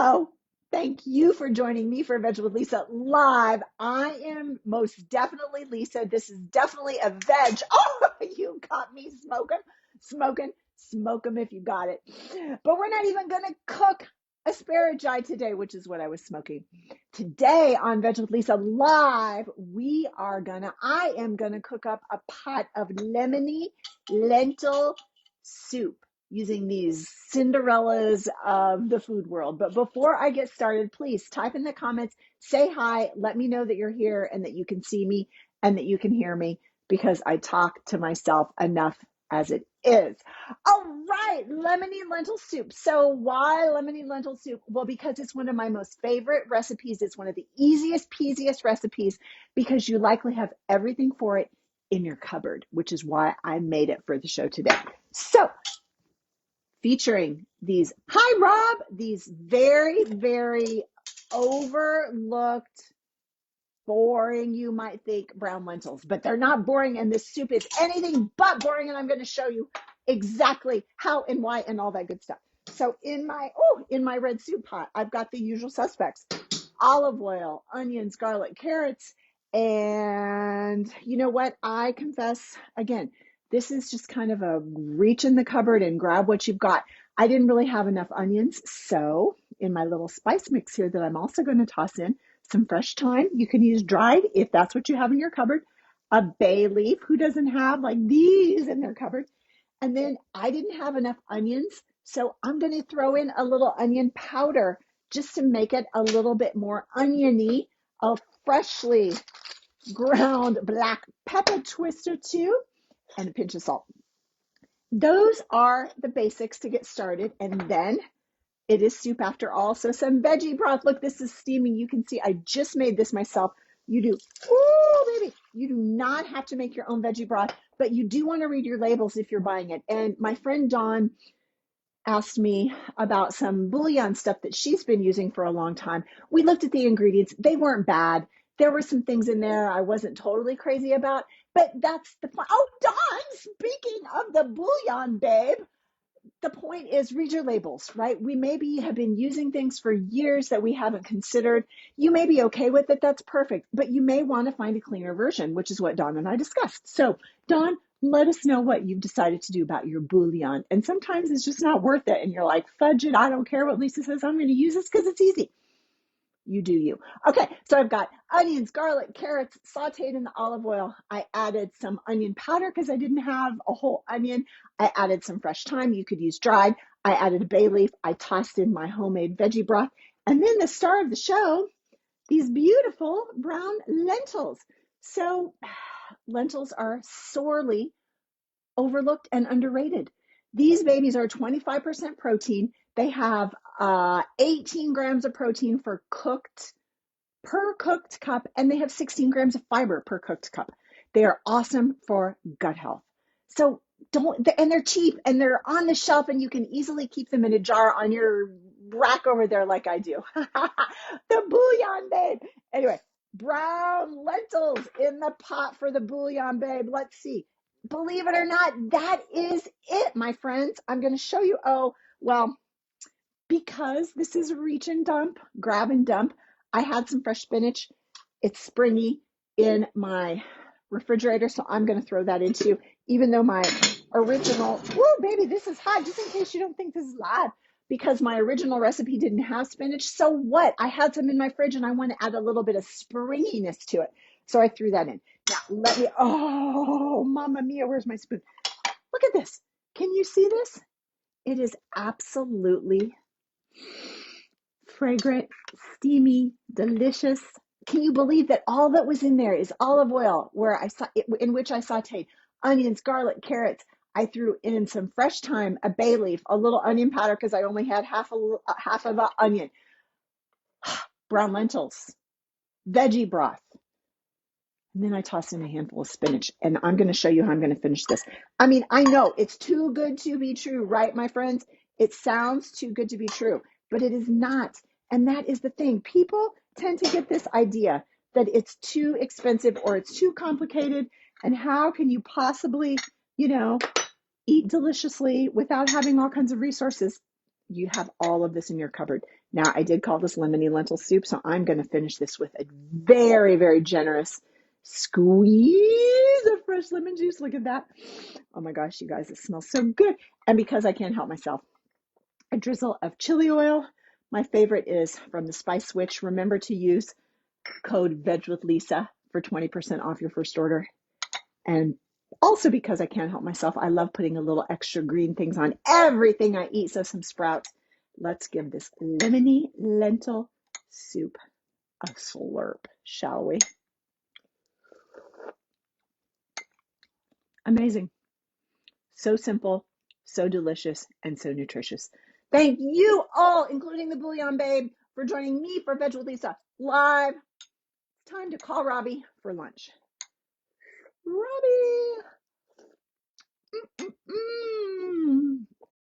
Hello. Thank you for joining me for Veg with Lisa Live. I am most definitely Lisa. This is definitely a veg. Oh, you got me smoke 'em if you got it. But we're not even going to cook asparagus today, which is what I was smoking. Today on Veg with Lisa Live, I am gonna cook up a pot of lemony lentil soup using these Cinderellas of the food world. But before I get started, please type in the comments, say hi, let me know that you're here and that you can see me and that you can hear me because I talk to myself enough as it is. All right, lemony lentil soup. So why lemony lentil soup? Well, because it's one of my most favorite recipes. It's one of the easiest, peasiest recipes because you likely have everything for it in your cupboard, which is why I made it for the show today. So featuring these, hi Rob, these very, very overlooked, boring, you might think, brown lentils, but they're not boring, and this soup is anything but boring, and I'm going to show you exactly how and why and all that good stuff. So in my red soup pot, I've got the usual suspects: olive oil, onions, garlic, carrots, and you know what? I confess, again, this is just kind of a reach in the cupboard and grab what you've got. I didn't really have enough onions, so in my little spice mix here that I'm also going to toss in some fresh thyme. You can use dried if that's what you have in your cupboard. A bay leaf. Who doesn't have like these in their cupboard? And then I didn't have enough onions, so I'm going to throw in a little onion powder just to make it a little bit more oniony. A freshly ground black pepper twist or two, and a pinch of salt. Those are the basics to get started. And then it is soup after all. So some veggie broth. Look, this is steaming. You can see I just made this myself. You do, ooh, baby. You do not have to make your own veggie broth, but you do want to read your labels if you're buying it. And my friend Dawn asked me about some bouillon stuff that she's been using for a long time. We looked at the ingredients. They weren't bad. There were some things in there I wasn't totally crazy about, but that's the point. Oh, Dawn, speaking of the bouillon, babe, the point is read your labels, right? We maybe have been using things for years that we haven't considered. You may be okay with it. That's perfect. But you may want to find a cleaner version, which is what Dawn and I discussed. So Dawn, let us know what you've decided to do about your bouillon. And sometimes it's just not worth it. And you're like, fudge it. I don't care what Lisa says. I'm going to use this because it's easy. You do you. Okay, so I've got onions, garlic, carrots sauteed in the olive oil. I added some onion powder because I didn't have a whole onion. I added some fresh thyme. You could use dried. I added a bay leaf. I tossed in my homemade veggie broth. And then the star of the show, these beautiful brown lentils. So lentils are sorely overlooked and underrated. These babies are 25% protein. They have 18 grams of protein per cooked cup, and they have 16 grams of fiber per cooked cup. They are awesome for gut health. So and they're cheap and they're on the shelf and you can easily keep them in a jar on your rack over there like I do. The bouillon, babe. Anyway, brown lentils in the pot for the bouillon, babe. Let's see. Believe it or not, that is it, my friends. I'm going to show you. Oh, well, because this is reach and dump, grab and dump, I had some fresh spinach. It's springy in my refrigerator, so I'm going to throw that into, even though my original, whoa, baby, this is hot, just in case you don't think this is live, because my original recipe didn't have spinach. So what? I had some in my fridge, and I want to add a little bit of springiness to it. So I threw that in. Now, oh, Mamma Mia, where's my spoon? Look at this. Can you see this? It is absolutely fragrant, steamy, delicious. Can you believe that all that was in there is olive oil, in which I sauteed onions, garlic, carrots. I threw in some fresh thyme, a bay leaf, a little onion powder because I only had half of an onion, brown lentils, veggie broth. And then I tossed in a handful of spinach, and I'm going to show you how I'm going to finish this. I mean, I know it's too good to be true, right, my friends? It sounds too good to be true, but it is not. And that is the thing. People tend to get this idea that it's too expensive or it's too complicated. And how can you possibly, eat deliciously without having all kinds of resources? you have all of this in your cupboard. Now, I did call this lemony lentil soup, so I'm going to finish this with a very, very generous squeeze of fresh lemon juice. Look at that. Oh my gosh, you guys, it smells so good. And because I can't help myself, a drizzle of chili oil. My favorite is from the Spice Switch. Remember to use code Veg with Lisa for 20% off your first order. And also because I can't help myself, I love putting a little extra green things on everything I eat. So some sprouts. Let's give this lemony lentil soup a slurp, shall we? Amazing. So simple, so delicious, and so nutritious. Thank you all, including the Bouillon Babe, for joining me for Veg with Lisa live. It's time to call Robbie for lunch. Robbie!